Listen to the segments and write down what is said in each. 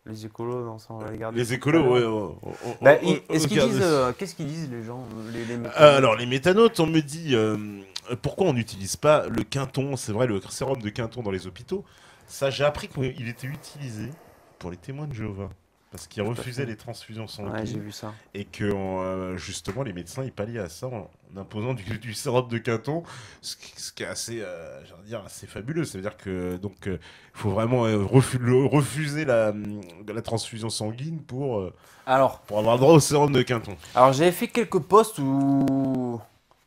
Les écolos, non, ça on va les garder Les pour tout à écolos, l'heure. ouais, Bah, on est-ce qu'ils garde. disent, qu'est-ce qu'ils disent les gens, les méthaneutes? Alors, les méthanotes, on me dit pourquoi on n'utilise pas le quinton, c'est vrai, le sérum de quinton dans les hôpitaux. Ça, j'ai appris qu'il était utilisé pour les témoins de Jéhovah. Parce qu'ils Tout à refusaient fait. les transfusions Ouais, j'ai sanguines vu ça. et que justement les médecins ils palliaient à ça en imposant du sérum de quinton, ce qui est assez, j'ai envie de dire, assez fabuleux. Ça veut dire que donc il faut vraiment refuser la transfusion sanguine Alors, pour avoir le droit au sérum de quinton. alors j'avais fait quelques posts où,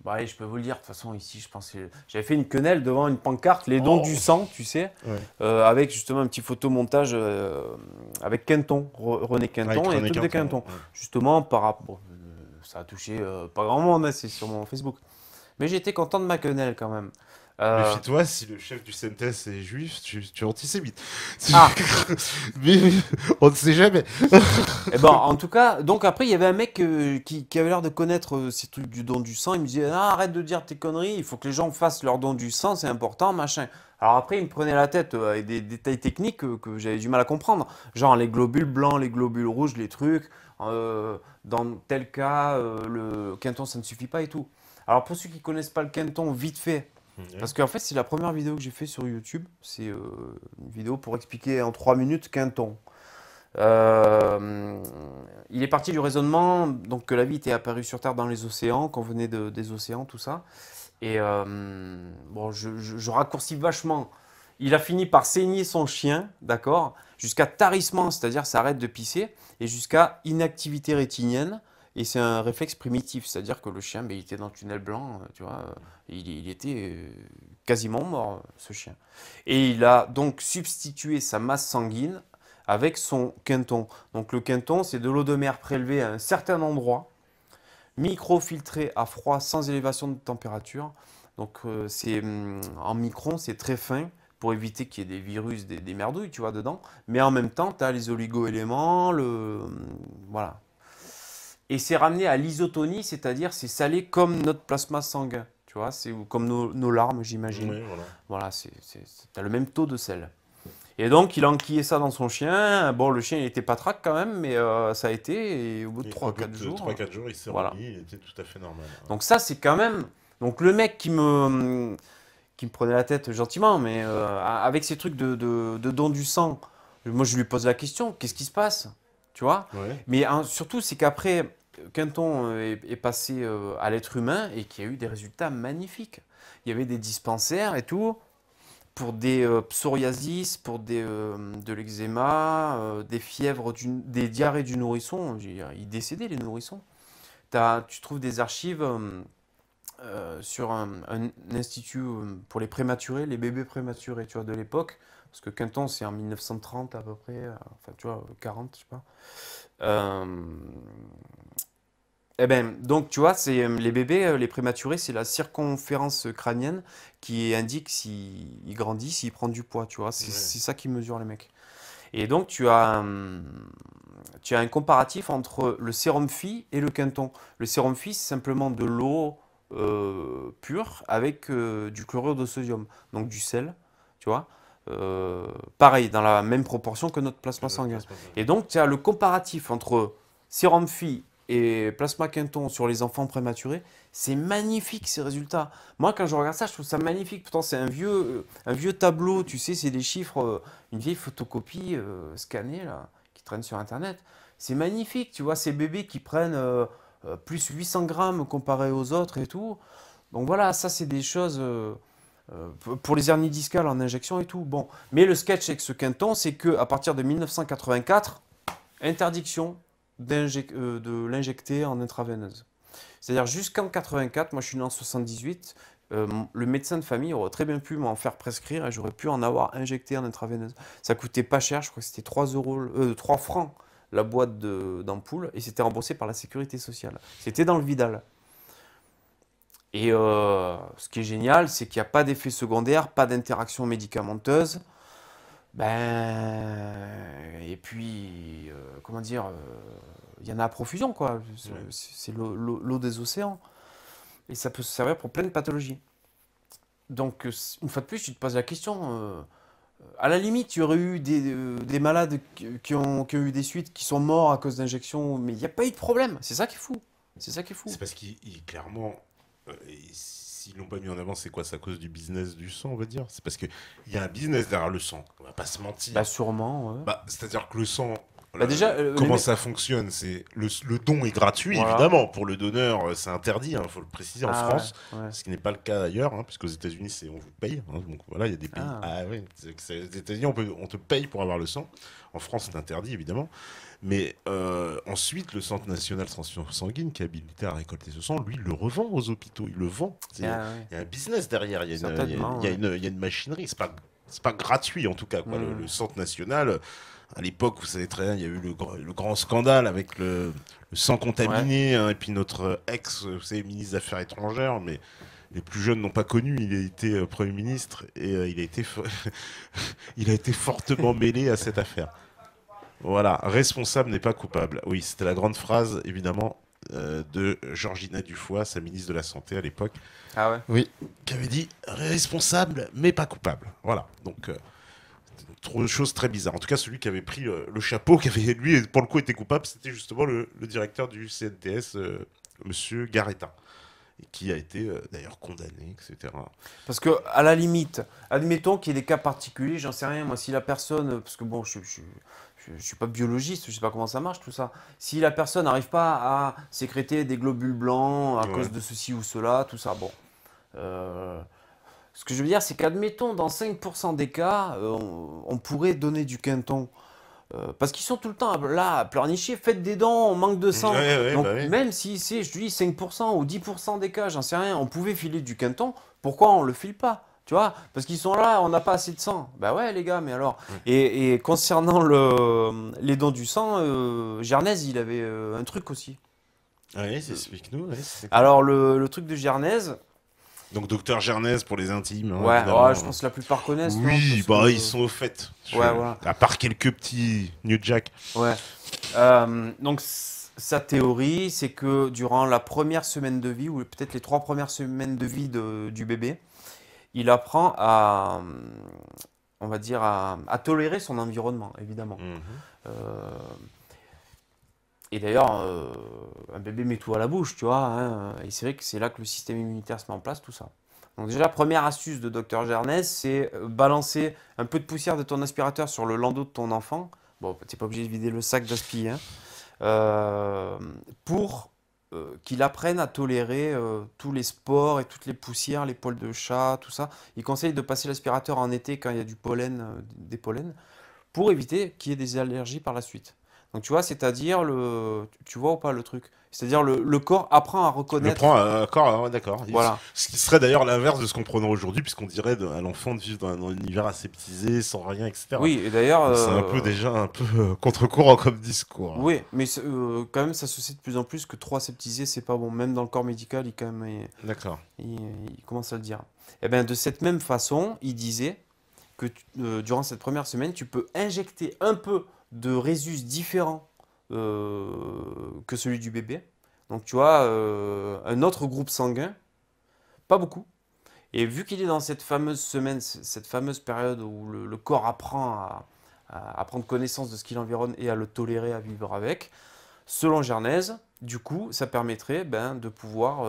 bah, allez, je peux vous le dire, de toute façon ici, je pense que j'avais fait une quenelle devant une pancarte, les dons du Oh, sang, tu sais, ouais. avec justement un petit photomontage avec Quinton, René Avec Quinton et René trucs de Quinton. Quinton. Ouais. Justement, par rapport, bon, ça a touché pas grand monde, hein, c'est sur mon Facebook. Mais j'étais content de ma quenelle quand même. Euh, Méfie-toi, si le chef du CNTS est juif, tu es antisémite. Ah, Mais on ne sait jamais. eh ben, en tout cas, donc après, il y avait un mec qui avait l'air de connaître ces trucs du don du sang. Il me disait, ah, arrête de dire tes conneries, il faut que les gens fassent leur don du sang, c'est important, machin. Alors après, il me prenait la tête avec des détails techniques que j'avais du mal à comprendre. Genre les globules blancs, les globules rouges, les trucs. Dans tel cas, le quinton, ça ne suffit pas et tout. Alors pour ceux qui connaissent pas le quinton, vite fait. Ouais. Parce qu'en fait, c'est la première vidéo que j'ai fait sur YouTube. C'est une vidéo pour expliquer en 3 minutes quinton. Euh, il est parti du raisonnement donc que la vie était apparue sur Terre dans les océans, qu'on venait des océans, tout ça. Et bon, je raccourcis vachement. Il a fini par saigner son chien, d'accord, jusqu'à tarissement, c'est-à-dire ça arrête de pisser, et jusqu'à inactivité rétinienne. Et c'est un réflexe primitif, c'est-à-dire que le chien, ben, il était dans le tunnel blanc, tu vois, il était quasiment mort, ce chien. Et il a donc substitué sa masse sanguine avec son quinton. Donc le quinton, c'est de l'eau de mer prélevée à un certain endroit, microfiltrée à froid sans élévation de température. Donc c'est en micron, c'est très fin pour éviter qu'il y ait des virus, des merdouilles, tu vois, dedans. Mais en même temps, tu as les oligo-éléments, voilà. Et c'est ramené à l'isotonie, c'est-à-dire c'est salé comme notre plasma sanguin, tu vois, c'est comme nos larmes, j'imagine. Ouais, voilà. Voilà, tu as le même taux de sel. Et donc, il a enquillé ça dans son chien. Bon, le chien, il était patraque quand même, mais ça a été. Et au bout de Et au trois bout quatre de jours, 3-4 jours, il s'est voilà. remis, il était tout à fait normal. Ouais. Donc ça, c'est quand même... Donc le mec qui me prenait la tête gentiment, mais avec ces trucs de don du sang, moi, je lui pose la question, qu'est-ce qui se passe? Tu vois? Ouais. Mais surtout, c'est qu'après, Quinton est passé à l'être humain et qu'il y a eu des résultats magnifiques. Il y avait des dispensaires et tout pour des psoriasis, pour de l'eczéma, des fièvres, des diarrhées du nourrisson. Ils décédaient, les nourrissons. Tu trouves des archives sur un institut pour les prématurés, les bébés prématurés, tu vois, de l'époque. Parce que Quinton, c'est en 1930 à peu près, enfin, tu vois, 40, je sais pas. Euh, eh ben, donc, tu vois, c'est les bébés, les prématurés, c'est la circonférence crânienne qui indique s'il grandit, s'il prend du poids, tu vois. Ouais. C'est ça qui mesure les mecs. Et donc, tu as un comparatif entre le sérum Phi et le Quinton. Le sérum Phi, c'est simplement de l'eau pure avec du chlorure de sodium, donc du sel, tu vois. Pareil, dans la même proportion que notre Que plasma notre sanguin. plasma Et sanguin. donc, tu as le comparatif entre sérum Phi et plasma Quinton sur les enfants prématurés. C'est magnifique ces résultats. Moi, quand je regarde ça, je trouve ça magnifique. Pourtant, c'est un vieux tableau, tu sais, c'est des chiffres, une vieille photocopie scannée là, qui traîne sur Internet. C'est magnifique, tu vois, ces bébés qui prennent plus 800 grammes comparé aux autres et tout. Donc voilà, ça, c'est des choses pour les hernies discales en injection et tout. Bon, mais le sketch avec ce Quinton, c'est que à partir de 1984, interdiction de l'injecter en intraveineuse. C'est-à-dire jusqu'en 84, moi je suis né en 78, le médecin de famille aurait très bien pu m'en faire prescrire et j'aurais pu en avoir injecté en intraveineuse. Ça coûtait pas cher, je crois que c'était 3 euros, 3 francs la boîte d'ampoule et c'était remboursé par la sécurité sociale. C'était dans le Vidal. Et ce qui est génial, c'est qu'il n'y a pas d'effet secondaire, pas d'interaction médicamenteuse. Et puis, comment dire, il y en a à profusion, quoi. Ouais. C'est l'eau des océans. Et ça peut se servir pour plein de pathologies. Donc, une fois de plus, tu te poses la question, À la limite, il y aurait eu des malades qui ont eu des suites, qui sont morts à cause d'injections, mais il n'y a pas eu de problème. C'est ça qui est fou. C'est ça qui est fou. C'est parce clairement, s'ils l'ont pas mis en avant, c'est quoi? C'est à cause du business du sang, on va dire. C'est parce qu'il y a un business derrière le sang. On va pas se mentir. Bah sûrement, ouais. Bah, c'est-à-dire que le sang, Bah déjà, comment ça fonctionne? C'est le don est gratuit, Voilà. évidemment. Pour le donneur, c'est interdit, il faut le préciser en Ah France, ouais, ouais. ce qui n'est pas le cas ailleurs, hein, puisqu'aux États-Unis, on vous paye. Hein, donc voilà, il y a des pays. Ah. Ah oui, aux États-Unis, on te paye pour avoir le sang. En France, c'est interdit, évidemment. Mais ensuite, le Centre national de transfusion sanguine, qui est habilité à récolter ce sang, lui, il le revend aux hôpitaux. Il le vend. Ah ouais. Il y a un business derrière. Il y a Certainement, ouais. il y a une machinerie. C'est pas gratuit, en tout cas. Quoi. Le Centre national, à l'époque, vous savez très bien, il y a eu le grand scandale avec le sang contaminé. Hein, et puis notre ex, vous savez, ministre des Affaires étrangères, mais les plus jeunes n'ont pas connu. Il a été Premier ministre et il a été fortement mêlé à cette affaire. Voilà, responsable n'est pas coupable. Oui, c'était la grande phrase, évidemment, de Georgina Dufoy, sa ministre de la Santé à l'époque. Ah ouais. Oui, qui avait dit responsable, mais pas coupable. Voilà, donc trop de choses très bizarres. En tout cas, celui qui avait pris le chapeau, qui avait, lui, pour le coup, été coupable, c'était justement le directeur du CNTS, Monsieur Garetta, et qui a été d'ailleurs condamné, etc. Parce que, à la limite, admettons qu'il y ait des cas particuliers, j'en sais rien. Moi, si la personne. Parce que bon, je suis pas biologiste, je sais pas comment ça marche tout ça. Si la personne n'arrive pas à sécréter des globules blancs à cause de ceci ou cela, tout ça, bon. Ce que je veux dire, c'est qu'admettons, dans 5% des cas, on pourrait donner du quinton. Parce qu'ils sont tout le temps là à pleurnicher, faites des dons, on manque de sang. Donc bah oui. même si c'est, je te dis, 5% ou 10% des cas, j'en sais rien, on pouvait filer du quinton, pourquoi on le file pas? Tu vois? Parce qu'ils sont là, on n'a pas assez de sang. Bah ouais les gars, mais alors. Et concernant les dons du sang, Gernez, il avait un truc aussi. Oui, explique-nous. Ouais, Alors le truc de Gernez, donc docteur Gernez pour les intimes. Hein, ouais, je pense que la plupart connaissent. Oui, non, bah parce que- ils sont au fait. Ouais, voilà. À part quelques petits New Jack. Ouais. Donc, sa théorie, c'est que durant la première semaine de vie, ou peut-être les 3 premières semaines de vie du bébé, il apprend on va dire, à tolérer son environnement, évidemment. Mhm. Euh, et d'ailleurs, un bébé met tout à la bouche, tu vois. Hein, et c'est vrai que c'est là que le système immunitaire se met en place, tout ça. Donc déjà, la première astuce de Dr Gernez, c'est balancer un peu de poussière de ton aspirateur sur le landau de ton enfant. Bon, tu n'es pas obligé de vider le sac d'aspi, hein, pour qu'il apprenne à tolérer tous les spores et toutes les poussières, les poils de chat, tout ça. Il conseille de passer l'aspirateur en été quand il y a du pollen, des pollens, pour éviter qu'il y ait des allergies par la suite. Donc tu vois, c'est-à-dire tu vois ou pas le truc? C'est-à-dire le corps apprend à Le reconnaître. prend d'accord, ouais, d'accord. Voilà. Ce qui serait d'ailleurs l'inverse de ce qu'on prenait aujourd'hui, puisqu'on dirait à l'enfant de vivre dans un univers aseptisé, sans rien, etc. Oui, et d'ailleurs. C'est un peu déjà un peu contre-courant comme discours. Hein. Oui, mais quand même, ça se sait de plus en plus que trop aseptisé, c'est pas bon. Même dans le corps médical, il, quand même, D'accord. il commence à le dire. Et bien, de cette même façon, il disait que durant cette première semaine, tu peux injecter un peu de résus différent que celui du bébé. Donc, tu vois, un autre groupe sanguin, pas beaucoup. Et vu qu'il est dans cette fameuse semaine, cette fameuse période où le corps apprend à prendre connaissance de ce qui l'environne et à le tolérer, à vivre avec, selon Gernez, du coup, ça permettrait de pouvoir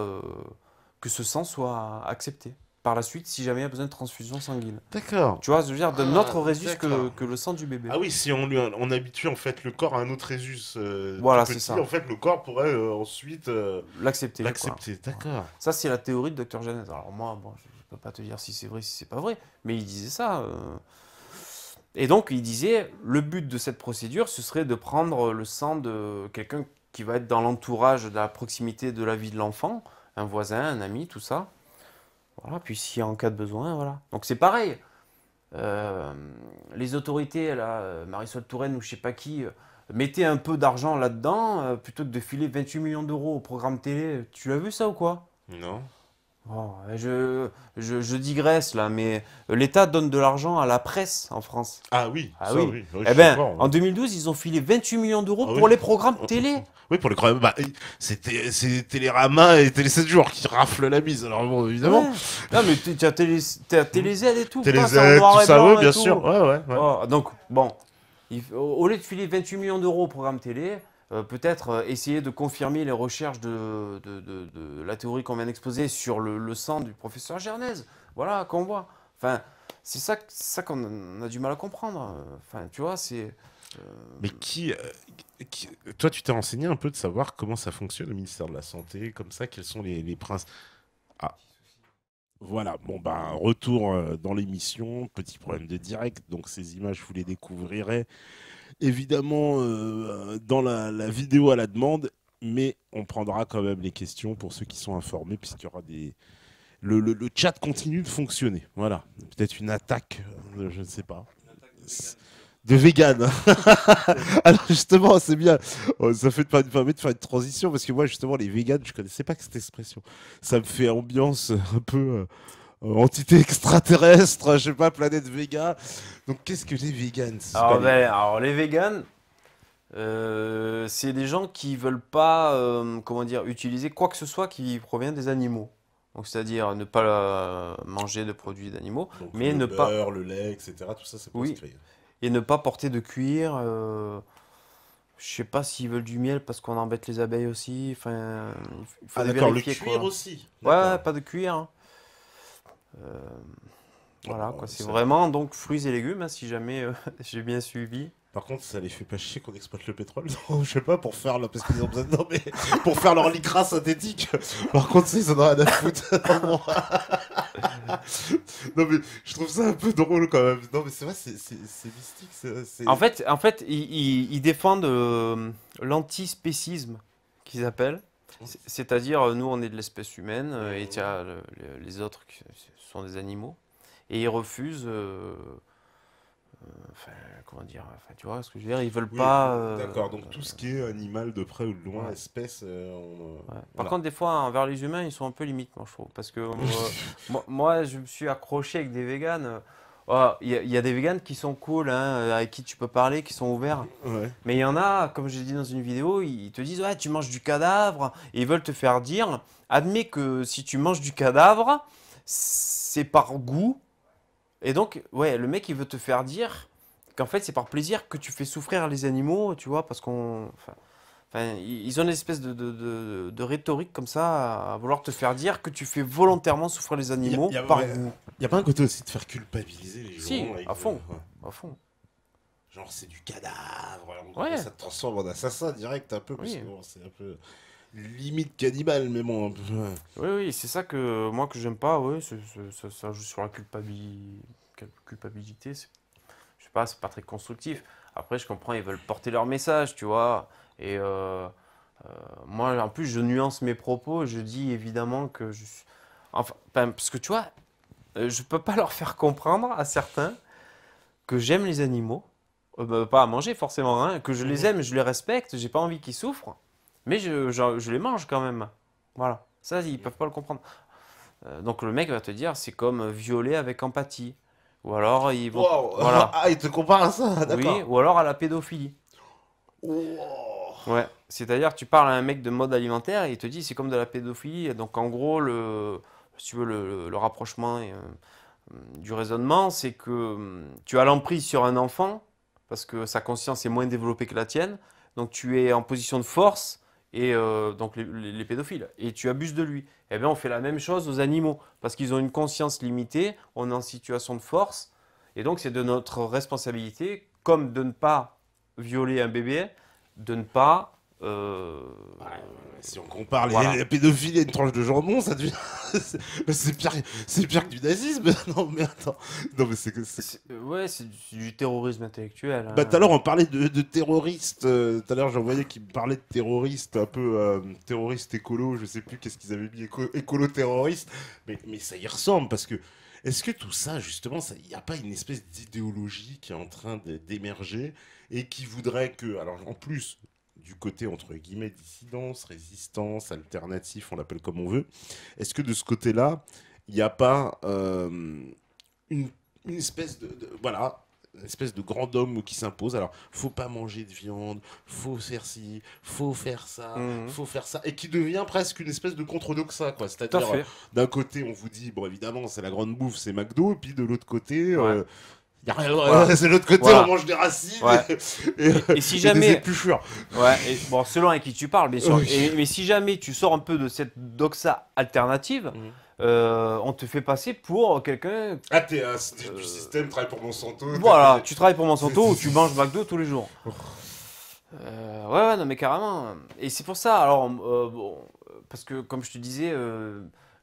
que ce sang soit accepté par la suite si jamais il y a besoin de transfusion sanguine. D'accord. Tu vois, je veux dire, d'un autre résus d'accord. que le sang du bébé. Ah oui, si on habitue en fait le corps à un autre Résus Voilà, plus c'est petit, ça. en fait le corps pourrait ensuite L'accepter. quoi. l'accepter. D'accord. Ça, c'est la théorie de Dr. Gernez. Alors moi, bon, je ne peux pas te dire si c'est vrai, si c'est pas vrai, mais il disait ça. Et donc, il disait, le but de cette procédure, ce serait de prendre le sang de quelqu'un qui va être dans l'entourage, de la proximité de la vie de l'enfant, un voisin, un ami, tout ça. Voilà, puis s'il y a en cas de besoin, voilà. Donc c'est pareil. Les autorités, là, Marisol Touraine ou je sais pas qui, mettaient un peu d'argent là-dedans, plutôt que de filer 28 millions d'euros au programme télé. Tu l'as vu ça ou quoi? Non. Oh, je digresse là, mais l'État donne de l'argent à la presse en France. Ah oui, Ah ça oui. oui, oui, je Eh suis ben, d'accord. en 2012, ils ont filé 28 millions d'euros Ah pour oui. les programmes télé. Oui, pour les problèmes, bah, c'est Télérama et Télé 7 jours qui raflent la mise, alors bon, évidemment. Ouais. Non, mais t'as Hmm. TéléZ et tout, Télé putain, c'est en Z, tout noir et ça, oui, blanc et bien sûr. tout. Ouais, ouais, ouais. Oh, donc, bon, au lieu de filer 28 millions d'euros au programme télé, peut-être essayer de confirmer les recherches de la théorie qu'on vient d'exposer sur le sang du professeur Gernaise. Voilà, qu'on voit. Enfin, c'est ça qu'on a du mal à comprendre. Enfin, tu vois, c'est. euh, Mais toi, tu t'es renseigné un peu de savoir comment ça fonctionne le ministère de la Santé, comme ça, quels sont les principes. Ah, voilà, bon, bah, retour dans l'émission, petit problème de direct, donc ces images, vous les découvrirez évidemment dans la vidéo à la demande, mais on prendra quand même les questions pour ceux qui sont informés, puisqu'il y aura des. Le chat continue de fonctionner, voilà. Peut-être une attaque, je ne sais pas. De vegan. Alors justement, c'est bien. Oh, ça permet de faire une transition parce que moi, justement, les vegans, je connaissais pas que cette expression. Ça me fait ambiance un peu entité extraterrestre, je sais pas, planète Vega. Donc, qu'est-ce que les vegans? C'est pas Alors, les. ben, alors, les véganes, c'est des gens qui veulent pas, comment dire, utiliser quoi que ce soit qui provient des animaux. Donc, c'est-à-dire ne pas manger de produits d'animaux, Donc, mais le ne pas, beurre, le lait, etc. Tout ça, c'est oui, proscrit. et ne pas porter de cuir. Je sais pas s'ils veulent du miel parce qu'on embête les abeilles aussi. Enfin, il Ah, faudrait d'accord, le vérifier cuir quoi. aussi. Ouais, D'accord. pas de cuir, hein. Euh, Ah voilà bah, quoi, c'est vraiment donc fruits et légumes, hein, si jamais j'ai bien suivi. Par contre, ça les fait pas chier qu'on exploite le pétrole. Non, je sais pas, pour faire parce qu'ils ont besoin de. Non, mais pour faire leur lycra synthétique. Par contre, ça, ils en ont rien à foutre. Non, non, mais je trouve ça un peu drôle quand même. Non, mais c'est vrai, c'est mystique. En fait, ils défendent l'antispécisme qu'ils appellent. C'est-à-dire, nous, on est de l'espèce humaine et il y a les autres qui sont des animaux. Et ils refusent, enfin, comment dire, enfin, tu vois ce que je veux dire, ils veulent Oui, pas. d'accord. Donc tout ce qui est animal de près ou de loin, Ouais, espèce, ouais. Par voilà. contre, des fois, envers les humains, ils sont un peu limites, moi, je trouve. Parce que moi, je me suis accroché avec des véganes. Oh, il y a des véganes qui sont cool, hein, avec qui tu peux parler, qui sont ouverts. Ouais. Mais il y en a, comme j'ai dit dans une vidéo, ils te disent, ouais, tu manges du cadavre, et ils veulent te faire dire, admets que si tu manges du cadavre, c'est par goût. Et donc, ouais, le mec, il veut te faire dire qu'en fait, c'est par plaisir que tu fais souffrir les animaux, tu vois, parce qu'on. Enfin, ils ont une espèce de rhétorique comme ça, à vouloir te faire dire que tu fais volontairement souffrir les animaux par Ouais, goût. y a pas un côté aussi de faire culpabiliser les Si, gens avec à fond, ouais. à fond. Genre c'est du cadavre, alors, après, Ouais, ça te transforme en assassin direct un peu parce oui. que bon, c'est un peu limite cannibale, mais bon, un peu, ouais. Oui, oui, c'est ça que moi que j'aime pas, oui, ça joue sur la culpabilité, je sais pas, c'est pas très constructif. Après, je comprends, ils veulent porter leur message, tu vois, et moi, en plus, je nuance mes propos, je dis évidemment que je suis... Enfin, parce que tu vois, je peux pas leur faire comprendre à certains que j'aime les animaux, pas à manger forcément, hein, que je les Mhm. aime, je les respecte, j'ai pas envie qu'ils souffrent, mais je les mange quand même. Voilà, ça, ils peuvent pas le comprendre. Donc le mec va te dire, c'est comme violer avec empathie. Ou alors ils vont... Wow. Voilà. Ah, il te compare à ça, Oui, d'accord. ou alors à la pédophilie. Wow. Ouais. C'est-à-dire, tu parles à un mec de mode alimentaire et il te dit c'est comme de la pédophilie. Donc en gros, si tu veux, le rapprochement du raisonnement, c'est que tu as l'emprise sur un enfant parce que sa conscience est moins développée que la tienne. Donc tu es en position de force et donc les pédophiles et tu abuses de lui. Eh bien, on fait la même chose aux animaux parce qu'ils ont une conscience limitée, on est en situation de force et donc c'est de notre responsabilité, comme de ne pas violer un bébé, de ne pas Ouais, si on compare voilà. la pédophilie à une tranche de jambon, ça devient. c'est pire, c'est pire que du nazisme. Non, mais attends. Non, mais c'est que. Ouais, c'est du terrorisme intellectuel, Bah, tout à hein. l'heure, on parlait de terroristes. Tout à l'heure, j'en voyais qui me parlaient de terroristes, un peu terroristes écolo. Je sais plus qu'est-ce qu'ils avaient mis, écolo-terroristes. Mais ça y ressemble parce que. Est-ce que tout ça, justement, il n'y a pas une espèce d'idéologie qui est en train d'émerger et qui voudrait que. Alors, en plus du côté, entre guillemets, dissidence, résistance, alternatif, on l'appelle comme on veut. Est-ce que de ce côté-là, il n'y a pas une, une espèce voilà, une espèce de grand homme qui s'impose. Alors, faut pas manger de viande, faut faire ci, Mhm. faut faire ça, et qui devient presque une espèce de contre-doxa, quoi. Tout à C'est-à-dire, fait. d'un côté, on vous dit, bon, évidemment, c'est la grande bouffe, c'est McDo, et puis de l'autre côté, Ouais. y a rien, Voilà. c'est de l'autre côté, on Voilà. mange des racines Ouais. Et si et des jamais, épluchures. ouais, bon, selon avec qui tu parles, bien sûr. Oui. Mais si jamais tu sors un peu de cette doxa alternative, Mhm. on te fait passer pour quelqu'un. Ah, t'es du euh, système, travaille pour Monsanto. Voilà, tu travailles pour Monsanto ou C'est- tu manges McDo tous les jours. Ouais, non, mais carrément. Et c'est pour ça, alors, bon, parce que comme je te disais,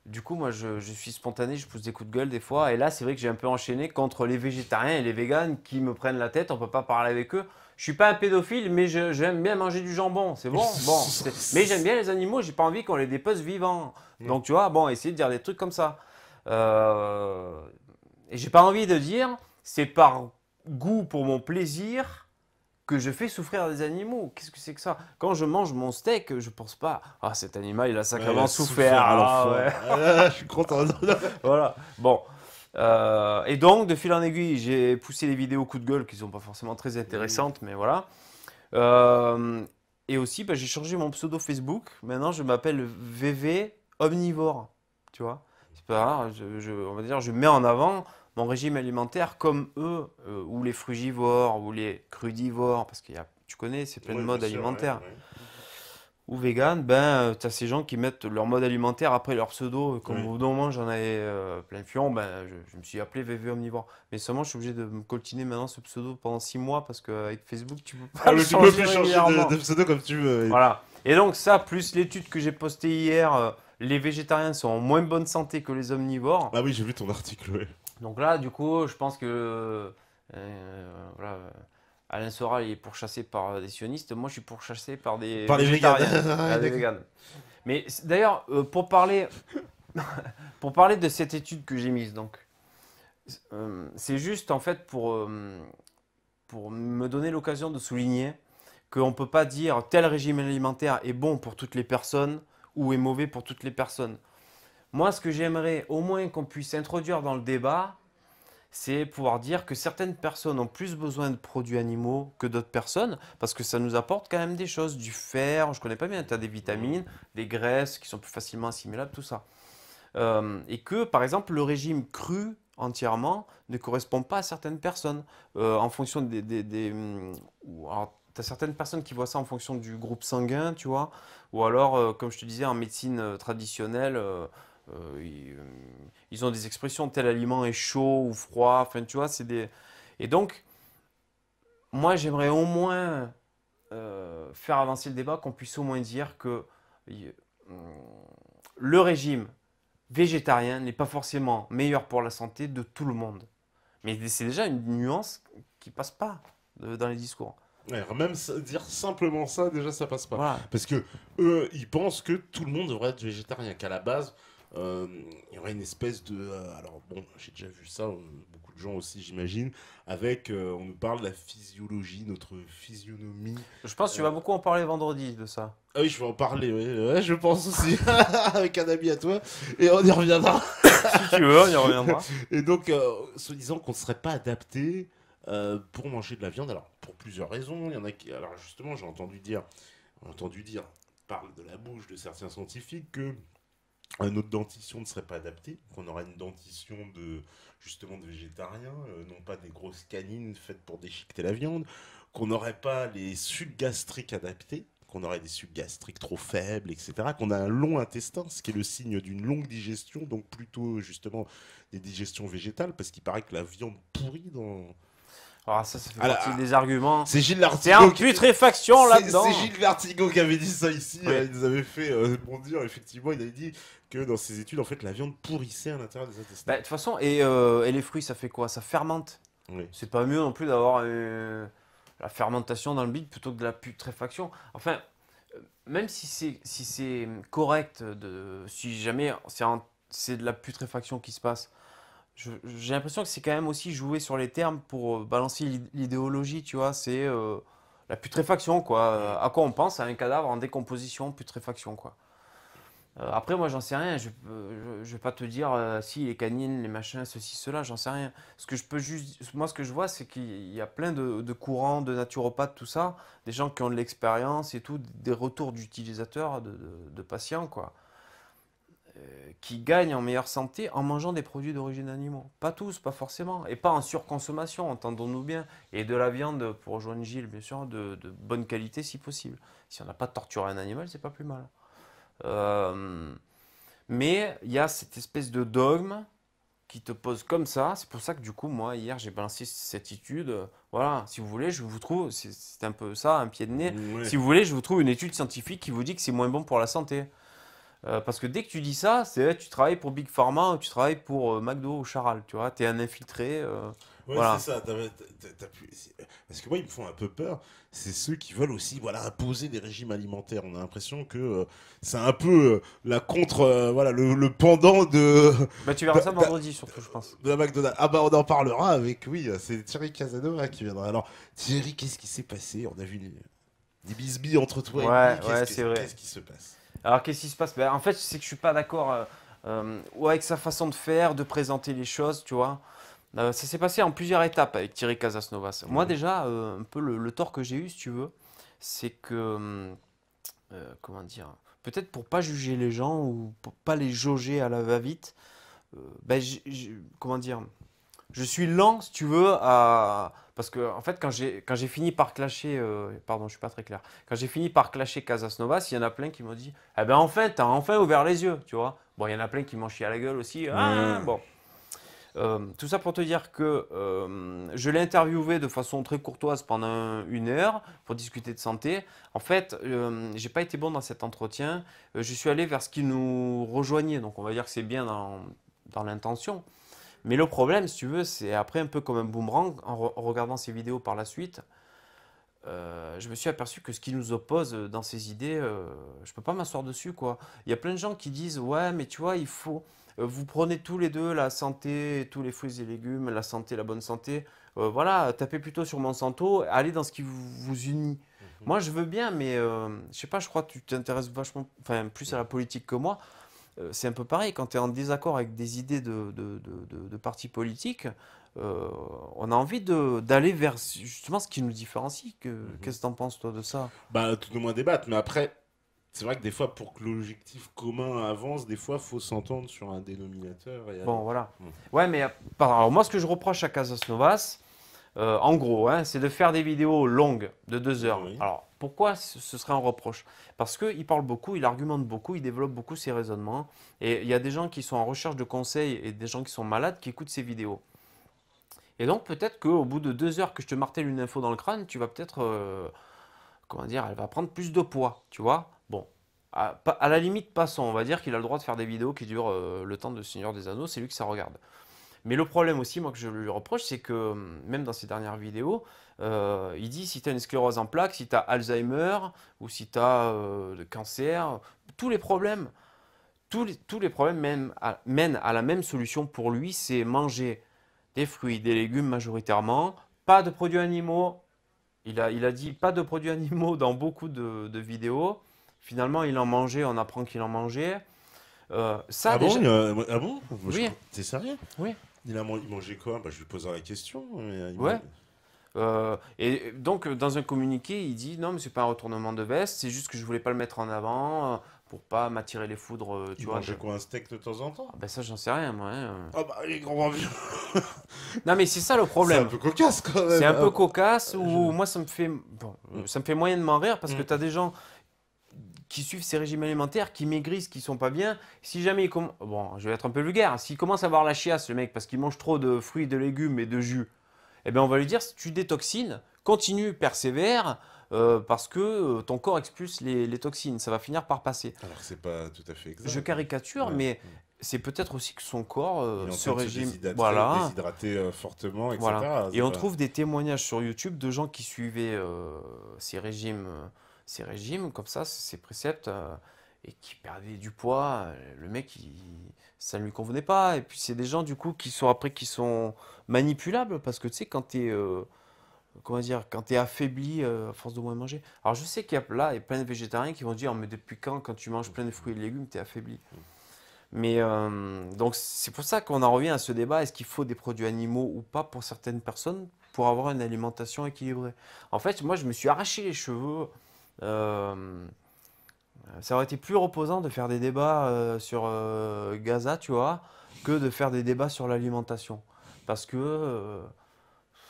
du coup, moi, je suis spontané, je pousse des coups de gueule des fois. Et là, c'est vrai que j'ai un peu enchaîné contre les végétariens et les véganes qui me prennent la tête. On peut pas parler avec eux. Je suis pas un pédophile, mais j'aime bien manger du jambon. C'est bon, bon. Mais j'aime bien les animaux. J'ai pas envie qu'on les dépece vivants. Donc, tu vois, bon, essayer de dire des trucs comme ça. Euh, et j'ai pas envie de dire, c'est par goût pour mon plaisir que je fais souffrir des animaux. Qu'est-ce que c'est que ça? Quand je mange mon steak, je pense pas, ah, cet animal, il a Ouais, il sacrément a souffert. à Ah, l'enfant. ouais. Ah, je suis content. Voilà. Bon. Et donc, de fil en aiguille, j'ai poussé les vidéos coup de gueule qui sont pas forcément très intéressantes, mais voilà. Euh, et aussi, bah, j'ai changé mon pseudo Facebook. Maintenant, je m'appelle VV Omnivore. Tu vois? C'est pas rare. On va dire, je mets en avant mon régime alimentaire comme eux, ou les frugivores, ou les crudivores, parce qu'il y a, tu connais, c'est plein de Ouais, bien modes sûr, ouais, alimentaires. ouais. Ou vegan, ben, tu as ces gens qui mettent leur mode alimentaire après leur pseudo. Comme Ouais. au bout d'un moment, j'en avais plein le fion, ben, je me suis appelé VV Omnivore. Mais seulement, je suis obligé de me coltiner maintenant ce pseudo pendant 6 mois parce qu'avec Facebook, tu peux pas Ah, le mais tu peux changer plus changer régulièrement. de pseudo comme tu veux. Voilà. Et donc ça, plus l'étude que j'ai postée hier, les végétariens sont en moins bonne santé que les omnivores. Ah oui, j'ai vu ton article, ouais. Donc là, du coup, je pense que voilà, Alain Soral il est pourchassé par des sionistes. Moi, je suis pourchassé par des Par les véganes. végétariens, Ouais, des d'accord. véganes. Mais d'ailleurs, pour parler de cette étude que j'ai mise, donc, c'est juste en fait pour me donner l'occasion de souligner qu'on ne peut pas dire tel régime alimentaire est bon pour toutes les personnes ou est mauvais pour toutes les personnes. Moi, ce que j'aimerais au moins qu'on puisse introduire dans le débat, c'est pouvoir dire que certaines personnes ont plus besoin de produits animaux que d'autres personnes, parce que ça nous apporte quand même des choses, du fer, je connais pas bien, tu as des vitamines, des graisses qui sont plus facilement assimilables, tout ça. Et que, par exemple, le régime cru entièrement ne correspond pas à certaines personnes, en fonction tu as certaines personnes qui voient ça en fonction du groupe sanguin, tu vois, ou alors, comme je te disais, en médecine traditionnelle, ils ont des expressions tel aliment est chaud ou froid, enfin, tu vois, c'est des... Et donc, moi, j'aimerais au moins faire avancer le débat, qu'on puisse au moins dire que euh, le régime végétarien n'est pas forcément meilleur pour la santé de tout le monde. Mais c'est déjà une nuance qui passe pas dans les discours. Ouais, alors même dire simplement ça, déjà ça passe pas. Voilà. Parce que eux, ils pensent que tout le monde devrait être végétarien, qu'à la base, il y aurait une espèce de. Alors bon, j'ai déjà vu ça, beaucoup de gens aussi, j'imagine, avec. On nous parle de la physiologie, notre physionomie. Je pense que tu vas beaucoup en parler vendredi de ça. Ah oui, je vais en parler, ouais, ouais, je pense aussi, avec un ami à toi, et on y reviendra. Si tu veux, on y reviendra. Et donc, se disant qu'on ne serait pas adapté pour manger de la viande, alors pour plusieurs raisons, il y en a qui, alors justement, j'ai entendu dire, parle de la bouche de certains scientifiques que notre dentition ne serait pas adaptée, qu'on aurait une dentition de justement de végétariens, non pas des grosses canines faites pour déchiqueter la viande, qu'on n'aurait pas les sucs gastriques adaptés, qu'on aurait des sucs gastriques trop faibles, etc. Qu'on a un long intestin, ce qui est le signe d'une longue digestion, donc plutôt justement des digestions végétales, parce qu'il paraît que la viande pourrit dans... Alors ça fait Ah, partie des arguments. c'est Gilles C'est en Lartigot putréfaction là-dedans. c'est Gilles Lartigot qui avait dit ça ici. Oui. Il nous avait fait bondir, effectivement. Il avait dit que dans ses études, en fait, la viande pourrissait à l'intérieur des intestins. Bah, de toute façon, et les fruits, ça fait quoi? Ça fermente. Oui. C'est pas mieux non plus d'avoir la fermentation dans le bide plutôt que de la putréfaction. Enfin, même si c'est correct, si jamais c'est de la putréfaction qui se passe, j'ai l'impression que c'est quand même aussi jouer sur les termes pour balancer l'idéologie, tu vois. C'est la putréfaction, quoi. À quoi on pense? À un cadavre en décomposition, putréfaction, quoi. Après, moi, j'en sais rien. Je vais pas te dire si les canines, les machins, ceci, cela, j'en sais rien. Ce que je peux juste, moi, ce que je vois, c'est qu'il y a plein de courants, de naturopathes, tout ça, des gens qui ont de l'expérience et tout, des retours d'utilisateurs, de patients, quoi, qui gagnent en meilleure santé en mangeant des produits d'origine animaux. Pas tous, pas forcément, et pas en surconsommation, entendons-nous bien. Et de la viande, pour rejoindre Gilles, bien sûr, de bonne qualité si possible. Si on n'a pas torturé un animal, c'est pas plus mal. Euh, mais il y a cette espèce de dogme qui te pose comme ça. C'est pour ça que du coup, moi, hier, j'ai balancé cette étude. Voilà, si vous voulez, je vous trouve, c'est un peu ça, un pied de nez. Ouais. Si vous voulez, je vous trouve une étude scientifique qui vous dit que c'est moins bon pour la santé. Parce que dès que tu dis ça, c'est tu travailles pour Big Pharma ou tu travailles pour McDo ou Charal, tu vois, tu es un infiltré. Ouais, c'est Voilà. ça. Parce que moi, ils me font un peu peur. C'est ceux qui veulent aussi, voilà, imposer des régimes alimentaires. On a l'impression que c'est un peu la contre, voilà, le pendant Bah, tu verras ça vendredi surtout, je pense. de la McDonald's. Ah bah, on en parlera avec, oui, c'est Thierry Casanova qui viendra. Alors, Thierry, qu'est-ce qui s'est passé? On a vu des bisbilles entre toi et Ouais, lui. ouais, c'est vrai. Qu'est-ce qui se passe? Alors, qu'est-ce qui se passe? Ben, en fait, c'est que je suis pas d'accord ouais, avec sa façon de faire, de présenter les choses, tu vois. Ça s'est passé en plusieurs étapes avec Thierry Casasnovas. Moi, Mhm. déjà, un peu le tort que j'ai eu, si tu veux, c'est que, comment dire, peut-être pour pas juger les gens ou pour pas les jauger à la va-vite, ben, comment dire, je suis lent, si tu veux, à. Parce que, en fait, quand j'ai fini par clasher. Pardon, je suis pas très clair. Quand j'ai fini par clasher Casas Novas, il y en a plein qui m'ont dit: eh ben, en fait, t'as enfin ouvert les yeux, tu vois. Bon, il y en a plein qui m'ont chié à la gueule aussi. Ah, Ouais. bon. Tout ça pour te dire que je l'ai interviewé de façon très courtoise pendant 1 heure pour discuter de santé. En fait, j'ai pas été bon dans cet entretien. Je suis allé vers ce qui nous rejoignait. Donc, on va dire que c'est bien dans l'intention. Mais le problème, si tu veux, c'est après un peu comme un boomerang, en regardant ces vidéos par la suite, je me suis aperçu que ce qui nous oppose dans ces idées, je peux pas m'asseoir dessus, quoi. Il y a plein de gens qui disent, ouais, mais tu vois, il faut, vous prenez tous les deux la santé, tous les fruits et légumes, la santé, la bonne santé. Voilà, tapez plutôt sur Monsanto, allez dans ce qui vous unit. Mhm. Moi, je veux bien, mais je sais pas, je crois que tu t'intéresses vachement, enfin, plus à la politique que moi. C'est un peu pareil, quand tu es en désaccord avec des idées de partis politiques, euh, on a envie d'aller vers justement ce qui nous différencie. Mhm. Qu'est-ce que tu en penses, toi, de ça? Bah, tout au moins débattre, mais après, c'est vrai que des fois, pour que l'objectif commun avance, des fois, faut s'entendre sur un dénominateur et Bon, aller. voilà. Mhm. Ouais, mais alors, moi, ce que je reproche à Casas Novas, en gros, hein, c'est de faire des vidéos longues de 2 heures. Oui. Alors, pourquoi ce serait un reproche? Parce qu'il parle beaucoup, il argumente beaucoup, il développe beaucoup ses raisonnements. Et il y a des gens qui sont en recherche de conseils et des gens qui sont malades qui écoutent ses vidéos. Et donc peut-être qu'au bout de 2 heures que je te martèle une info dans le crâne, tu vas peut-être, comment dire, elle va prendre plus de poids, tu vois. Bon, à la limite, passons, on va dire qu'il a le droit de faire des vidéos qui durent le temps de Seigneur des Anneaux, c'est lui que ça regarde. Mais le problème aussi, moi, que je lui reproche, c'est que même dans ses dernières vidéos, il dit si tu as une sclérose en plaques, si tu as Alzheimer ou si tu as le cancer, tous les problèmes, tous les problèmes mènent à la même solution pour lui, c'est manger des fruits, des légumes majoritairement, pas de produits animaux. Il a dit pas de produits animaux dans beaucoup de vidéos. Finalement, il en mangeait, on apprend qu'il en mangeait. Ça Ah bon, déjà. ah bon? Moi, Oui, T'es sérieux? oui, Il mangeait quoi? Bah, je lui poserai la question. Mais, ouais. Et donc, dans un communiqué, il dit non, mais c'est pas un retournement de veste, c'est juste que je voulais pas le mettre en avant pour pas m'attirer les foudres, tu il vois. mangeait quoi? Un steak de temps en temps? Ah ben ça, j'en sais rien, moi, hein. Ah bah, il comprend bien. Non, mais c'est ça le C'est un problème. peu cocasse quand C'est même. un Ah, peu cocasse ou je- moi ça me fait bon, Mm. ça me fait moyennement rire parce que tu as Mm. des gens qui suivent ces régimes alimentaires, qui maigrissent, qui sont pas bien. Si jamais bon, je vais être un peu vulgaire, s'il commence à avoir la chiasse le mec parce qu'il mange trop de fruits, de légumes et de jus, eh bien on va lui dire tu détoxines, continue, persévère parce que ton corps expulse les toxines, ça va finir par passer. Alors que c'est pas tout à fait Je exact, hein. caricature, Ouais. mais c'est peut-être aussi que son corps, Il est en ce train de se régime, déshydrater, voilà, fortement, voilà. etc. Et C'est on pas... trouve des témoignages sur YouTube de gens qui suivaient ces régimes comme ça, ces préceptes, et qui perdaient du poids. Le mec, ça ne lui convenait pas. Et puis c'est des gens du coup qui sont après qui sont manipulables parce que tu sais quand tu es comment dire, quand tu es affaibli à force de moins manger. Alors je sais qu'il y a là, il y a plein de végétariens qui vont dire, mais depuis quand tu manges plein de fruits et de légumes, tu es affaibli. Mais donc c'est pour ça qu'on en revient à ce débat, est-ce qu'il faut des produits animaux ou pas pour certaines personnes pour avoir une alimentation équilibrée? En fait, moi je me suis arraché les cheveux. euh, Ça aurait été plus reposant de faire des débats sur Gaza, tu vois, que de faire des débats sur l'alimentation. Parce que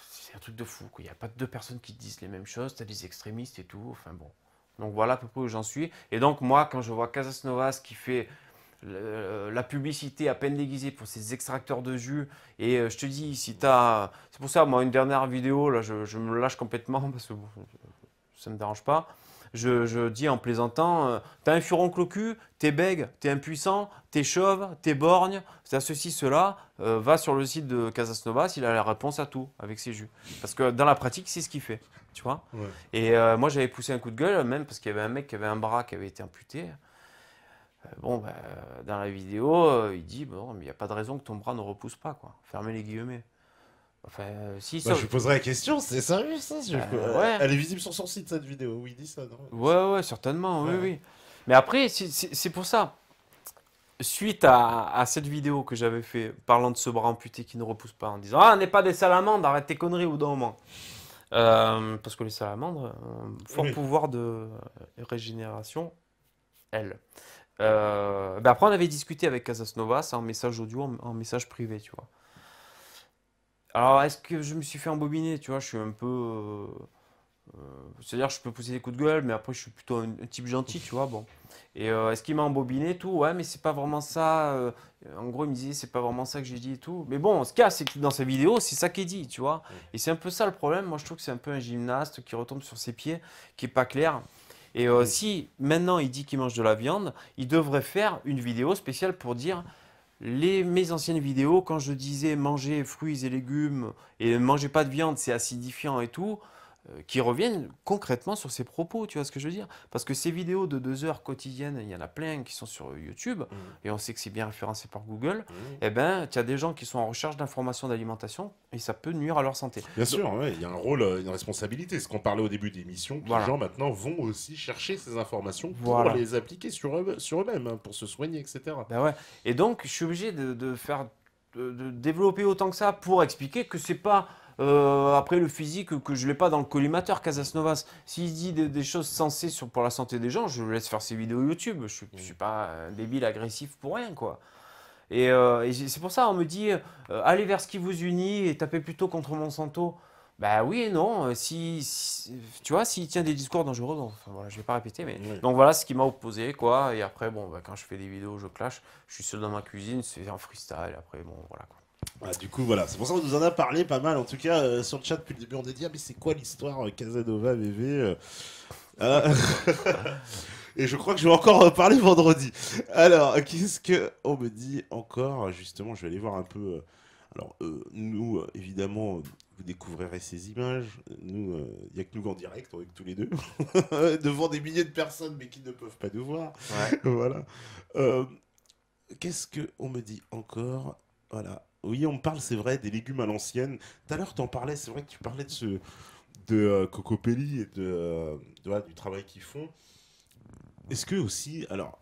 c'est un truc de fou, quoi. Il n'y a pas deux personnes qui disent les mêmes choses, tu as des extrémistes et tout, enfin bon. Donc voilà à peu près où j'en suis. Et donc moi, quand je vois Casas Novas qui fait la publicité à peine déguisée pour ses extracteurs de jus, et je te dis, si t'as... C'est pour ça, moi, une dernière vidéo, là, je me lâche complètement, parce que bon, ça me dérange pas. Je dis en plaisantant, t'as un furoncle au cul, t'es bègue, t'es impuissant, t'es chauve, t'es borgne, t'as ceci, cela, va sur le site de Casas Novas, il a la réponse à tout avec ses jus. Parce que dans la pratique, c'est ce qu'il fait, tu vois. Ouais. Et moi, j'avais poussé un coup de gueule, même parce qu'il y avait un mec qui avait un bras qui avait été amputé. Bon, bah, dans la vidéo, il dit, bon, mais il n'y a pas de raison que ton bras ne repousse pas, quoi. Fermez les guillemets. Enfin, si, Bah, ça... je lui poserai la question, c'est sérieux ça? ouais. Elle est visible sur son site cette vidéo, oui, il dit ça, non? Ouais, ouais, certainement, oui, Ouais. oui. Mais après, c'est pour ça. Suite à cette vidéo que j'avais fait parlant de ce bras amputé qui ne repousse pas, en disant, ah, on n'est pas des salamandres, arrête tes conneries ou d'un moment. Parce que les salamandres ont un fort Oui. pouvoir de régénération, elles. Ben après, on avait discuté avec Casas Novas en message audio, en message privé, tu vois. Alors, est-ce que je me suis fait embobiner, tu vois, je suis un peu... c'est-à-dire, je peux pousser des coups de gueule, mais après, je suis plutôt un type gentil, tu vois, bon. Et est-ce qu'il m'a embobiné, tout? Ouais, mais c'est pas vraiment ça. En gros, il me disait, c'est pas vraiment ça que j'ai dit et tout. Mais bon, ce qu'il y a, c'est que dans sa vidéo, c'est ça qui est dit, tu vois. Et c'est un peu ça le problème. Moi, je trouve que c'est un peu un gymnaste qui retombe sur ses pieds, qui est pas clair. Et Mm. si maintenant il dit qu'il mange de la viande, il devrait faire une vidéo spéciale pour dire mes anciennes vidéos, quand je disais manger fruits et légumes et ne mangez pas de viande, c'est acidifiant et tout, qui reviennent concrètement sur ses propos, tu vois ce que je veux dire? Parce que ces vidéos de 2 heures quotidiennes, il y en a plein qui sont sur YouTube, Mm. et on sait que c'est bien référencé par Google, Mm. eh ben, tu as des gens qui sont en recherche d'informations d'alimentation, et ça peut nuire à leur santé. Bien Donc, sûr, ouais, il y a un rôle, une responsabilité. Ce qu'on parlait au début de l'émission, que les voilà, gens maintenant vont aussi chercher ces informations pour voilà. les appliquer sur eux-mêmes, hein, pour se soigner, etc. Ben ouais. Et donc, je suis obligé de faire, de développer autant que ça pour expliquer que c'est pas après le physique que je l'ai pas dans le collimateur, Casas Novas. S'il dit des choses sensées pour la santé des gens, je le laisse faire ses vidéos YouTube. Je suis pas un débile agressif pour rien, quoi. Et c'est pour ça, on me dit, allez vers ce qui vous unit et tapez plutôt contre Monsanto. Bah oui et non. Tu vois, s'il tient des discours dangereux, donc, enfin, voilà, je vais pas répéter, mais Ouais. donc voilà ce qui m'a opposé, quoi. Et après, bon, bah, quand je fais des vidéos, je clash. Je suis seul dans ma cuisine, c'est en freestyle. Après, bon, voilà, quoi. Ah, du coup, voilà, c'est pour ça qu'on nous en a parlé pas mal. En tout cas, sur le chat depuis le début, on a dit ah, mais c'est quoi l'histoire Casanova, VV euh, Et je crois que je vais encore en parler vendredi. Alors, qu'est-ce que on me dit encore? Justement, je vais aller voir un peu. Alors, nous, évidemment, vous découvrirez ces images. Nous, il n'y a que nous en direct, on est que tous les deux, devant des milliers de personnes, mais qui ne peuvent pas nous voir. Ouais. Voilà. Euh, Qu'est-ce que on me dit encore? Voilà. Oui, on me parle, c'est vrai, des légumes à l'ancienne. Tout à l'heure, t'en parlais, c'est vrai que tu parlais de Cocopelli et voilà, du travail qu'ils font. Est-ce que aussi, alors,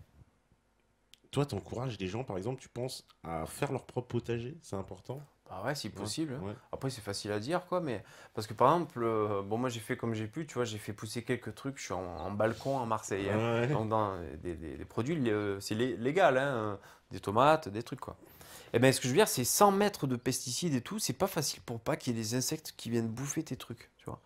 toi, t'encourages les gens, par exemple, tu penses à faire leur propre potager? C'est important? Bah ouais, si Ouais, possible. ouais, Après, c'est facile à dire, quoi, mais parce que par exemple, bon, moi j'ai fait comme j'ai pu, tu vois, j'ai fait pousser quelques trucs. Je suis en balcon à Marseille, hein. ouais. Donc dans des produits, c'est légal, hein, des tomates, des trucs, quoi. Et ben, ce que je veux dire, c'est sans mettre de pesticides et tout, c'est pas facile pour pas qu'il y ait des insectes qui viennent bouffer tes trucs, tu vois.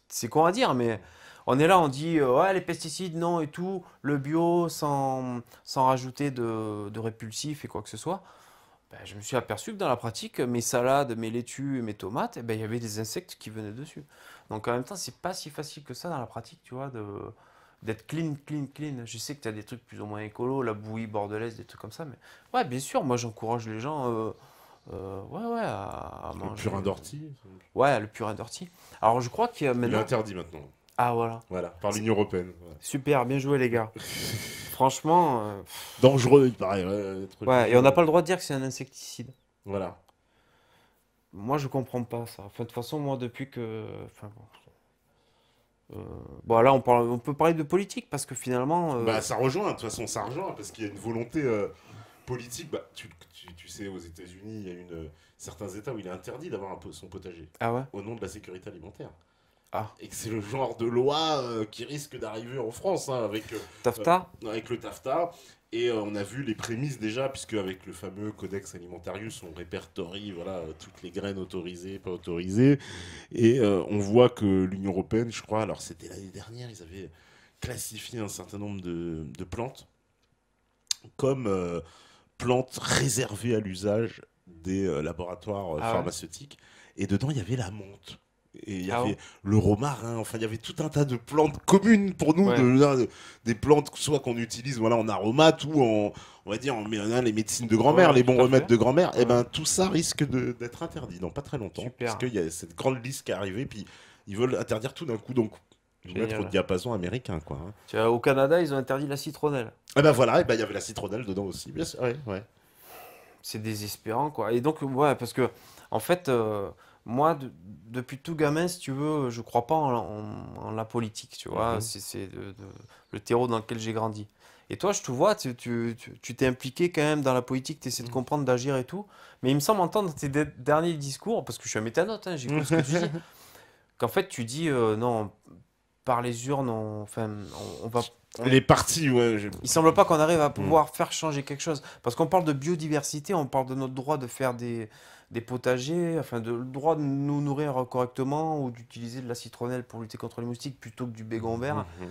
C'est con à dire, mais on est là, on dit, ouais, les pesticides, non, et tout, le bio, sans rajouter de répulsifs et quoi que ce soit. Ben, je me suis aperçu que dans la pratique, mes salades, mes laitues et mes tomates, eh ben, il y avait des insectes qui venaient dessus. Donc en même temps, c'est pas si facile que ça dans la pratique, tu vois, d'être clean, clean, clean. Je sais que tu as des trucs plus ou moins écolos, la bouillie bordelaise, des trucs comme ça, mais ouais, bien sûr, moi j'encourage les gens ouais, ouais, à Le manger. purin d'ortie, Ouais, le purin d'ortie. Alors je crois qu'il y a il est maintenant. interdit maintenant. Ah voilà. Voilà, par l'Union Européenne. Voilà. Super, bien joué les gars. Franchement, Dangereux, il paraît. Ouais, ouais, et on n'a pas le droit de dire que c'est un insecticide. Voilà. moi, je comprends pas ça. Enfin, de toute façon, moi, depuis que. Enfin, bon, là, on peut parler de politique parce que finalement. Bah, ça rejoint, de toute façon, ça rejoint, parce qu'il y a une volonté politique. Bah, tu sais, aux États-Unis, il y a certains États où il est interdit d'avoir son potager, Ah ouais? au nom de la sécurité alimentaire. Ah, Et que c'est le genre de loi qui risque d'arriver en France, hein, TAFTA? avec le TAFTA. Et on a vu les prémices déjà, puisque avec le fameux Codex Alimentarius, on répertorie voilà, toutes les graines autorisées, pas autorisées. Et on voit que l'Union Européenne, je crois, alors c'était l'année dernière, ils avaient classifié un certain nombre de plantes comme plantes réservées à l'usage des laboratoires Ah ouais? pharmaceutiques. Et dedans, il y avait la menthe. Et il y Ah ouais? avait le romarin, enfin il y avait tout un tas de plantes communes pour nous, Ouais, des plantes soit qu'on utilise voilà, en aromate ou on va dire, les médecines de ouais, grand-mère, ouais, les bons tout à remèdes fait. de grand-mère, et Ouais, ben tout ça risque d'être interdit dans pas très longtemps, parce super. qu'il y a cette grande liste qui est arrivée, puis ils veulent interdire tout d'un coup, donc nous mettre au Génial. diapason américain, quoi. Hein. Tu vois, au Canada, ils ont interdit la citronnelle. Et ben voilà, et ben il y avait la citronnelle dedans aussi, bien sûr, ouais, ouais. C'est désespérant, quoi. Et donc, ouais, parce que, en fait, moi, depuis tout gamin, si tu veux, je crois pas en la politique, tu vois. Mhm. C'est le terreau dans lequel j'ai grandi. Et toi, je te vois, tu t'es impliqué quand même dans la politique, tu essaies de comprendre, d'agir et tout. Mais il me semble entendre dans tes derniers discours, parce que je suis un métanote, hein, j'écoute ce que tu dis, qu'en fait, tu dis, non, par les urnes, enfin, on va. Les partis, ouais. Il semble pas qu'on arrive à Mm. pouvoir faire changer quelque chose. Parce qu'on parle de biodiversité, on parle de notre droit de faire des potagers, enfin de le droit de nous nourrir correctement ou d'utiliser de la citronnelle pour lutter contre les moustiques plutôt que du bégon vert. Mhm.